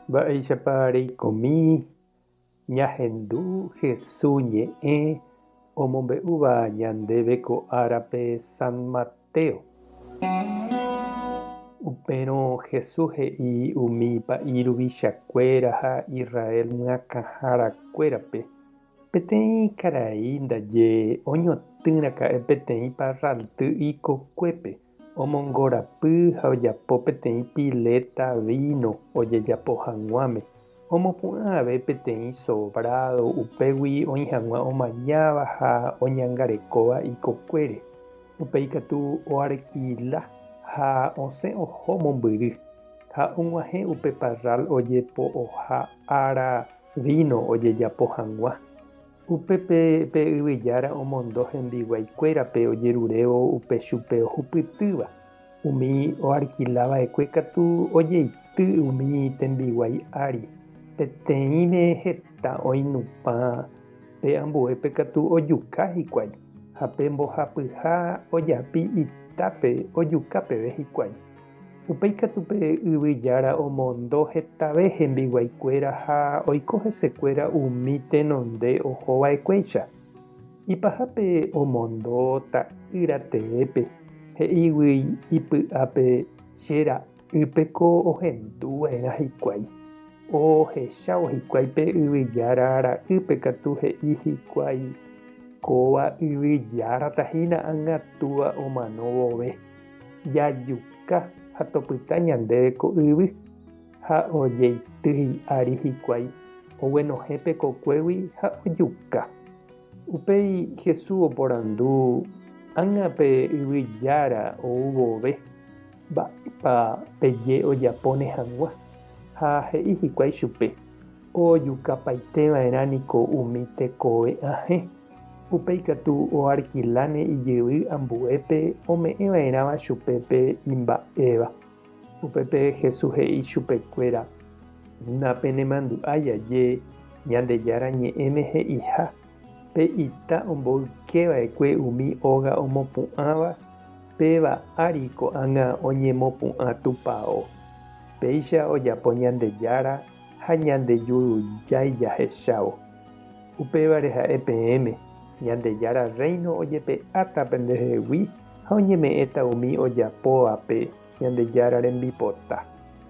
Mba'éichapa reikomi ñahendu Jesús ñe'ẽ omombe'úva ñandéve ko árape San Mateo. Upérõ Jesús he'i umi pa'i ruvichakuéra ha Israel myakãharakuérape peteĩ karai ndaje oñotỹraka'e peteĩ parrandy ikokuépe omongorapy ha ojapo peteĩ pileta vino ojejapo hag̃uáme omopu'ãve peteĩ sobrado upégui oĩ hag̃ua omañáva ha oñangarekóva ikokuére upéi katu oarquila ha osẽ oho mombyry ha og̃uahẽ upe parral ojepo'oha ára vino ojejapo hag̃ua. Upépe pe yvyjára omondo hembiguaikuérape ojerurévo upe chupe ohupytýva. Umi oarquilava'ekue katu ojeity umi tembiguai ári peteĩve heta oinupã pe ambuépe katu ojuka hikuái ha pe mbohapyha ojapi itápe ojuka peve hikuái. Upéi katu pe yvyjára omondo hetave hembiguaikuéra ha oiko hesekuéra umi tenonde ohova'ekuéicha. Ipahápe omondo ta'ýra tevépe he'ígui ipy'ápe che ra'ýpeko ohenduva'erã hikuái. Ohechávo hikuái pe yvyjára ra'ýpe katu he'i hikuái kóva yvyjáratahína ág̃atúva omano vove jajuka ha topyta ñandéve ko yvy ha ojeity ári hikuái oguenohẽpe kokuégui ha ojuka. Upéi Jesús oporandu ág̃ape yvyjára ou vove mba'épa peje ojapóne hag̃ua ha he'i hikuái chupe ojukapaiteva'erã niko umi tekove ahẽ. Upéi katu oarquiláne ijyvy ambuépe ome'ẽva'erãva chupe pe imba'éva. Upépe Jesús he'i chupekuéra napenemandu'ájaje Ñandejára ñe'ẽme he'iha pe ita omboykeva'ekue umi óga omopu'ãva péva áriko ág̃a oñemopu'ã tupão. Péicha ojapo Ñandejára ha ñandejurujái jahechávo. Upévare ha'e peẽme Ñandejára reino ojepe'áta pendehegui ha oñeme'ẽta umi ojapóvape Ñandejára rembipota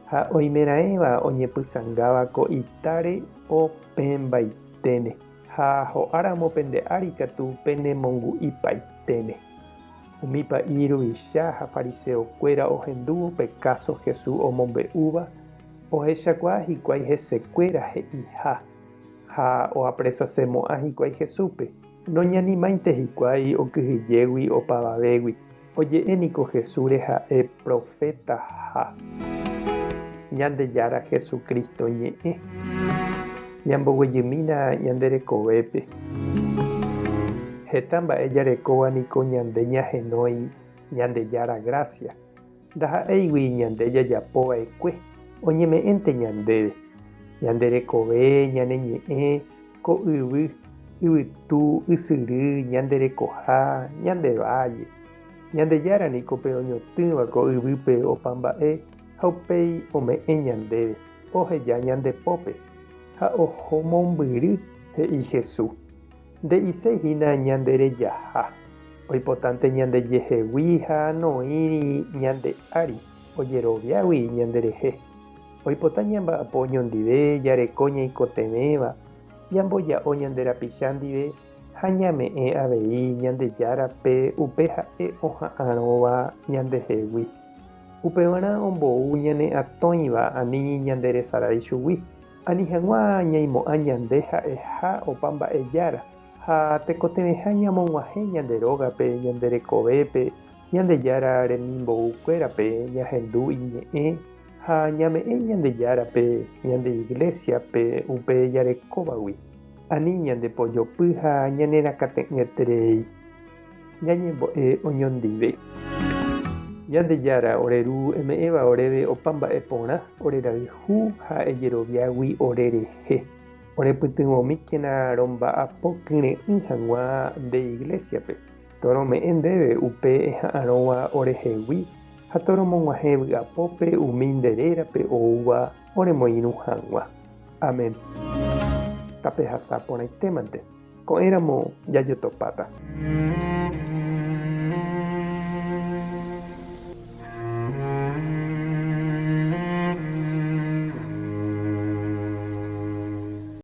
ha oimeraẽva oñepysangáva ko itáre opembaiténe ha ho'áramo pende ári katu penemongu'ipaiténe. Umi pa'i ruvicha ha fariseokuéra ohendúvo pe káso Jesús omombe'úva ohechakuaa hikuái hesekuéra he'iha ha oapresasemo'ã hikuái Jesúspe. Noñanimáinte hikuái okyhyjégui opavavégui oje'éniko Jesús reha'e profetaha Ñandejára Jesucristo ñe'ẽ ñamboguejymína ñanderekovépe. Heta mba'e jarekóva niko ñande ñahenói Ñandejára gracia ndaha'éigui ñande jajapova'ekue oñeme'ẽnte ñandéve ñanderekove ñaneñe'ẽ ko yvy yvytu ysyry ñanderekoha ñandeváje Ñandejára niko pe oñotỹva ko yvýpe opa mba'e ha upéi ome'ẽ ñandéve oheja ñandepópe ha oho mombyry he'i Jesús. Nde'iséhína ñanderejaha oipotánte ñandejehegui ha noĩri ñande ári ojeroviágui ñanderehe. Oipota ñamba'apo oñondive jareko ñaikotevẽva ñamboja'o ñanderapicha ndive ha ñame'ẽ avei Ñandejárape upe ha'e oha'ãrõva ñandehegui. Upevarã ombou ñane atõiva ani ñanderesarái chugui ani hag̃ua ñaimo'ã ñande ha'eha opa mba'ejára ha tekotevẽha ñamog̃uahẽ ñanderógape ñanderekovépe Ñandejára remimbo'ukuérape ñahendu iñe'ẽ ha ñame'ẽ Ñandejárape ñande iglesiape upe jarekóvagui ani ñandepojopy ha ñanerakate'ỹterei ñañembo'e oñondive. Ñandejára oreru eme'ẽva oréve opa mba'e porã orerayhu ha ejeroviágui orerehe orepytyvõmíkena romba'apokýre'ỹ hag̃ua nde iglesiape torome'ẽ ndéve upe eha'ãrõva orehegui ha toromog̃uahẽ vy'apópe umi nderérape oúva oremoirũ hag̃ua. Amen. Tapehasa porãitémante. Ko'ẽramo jajotopáta.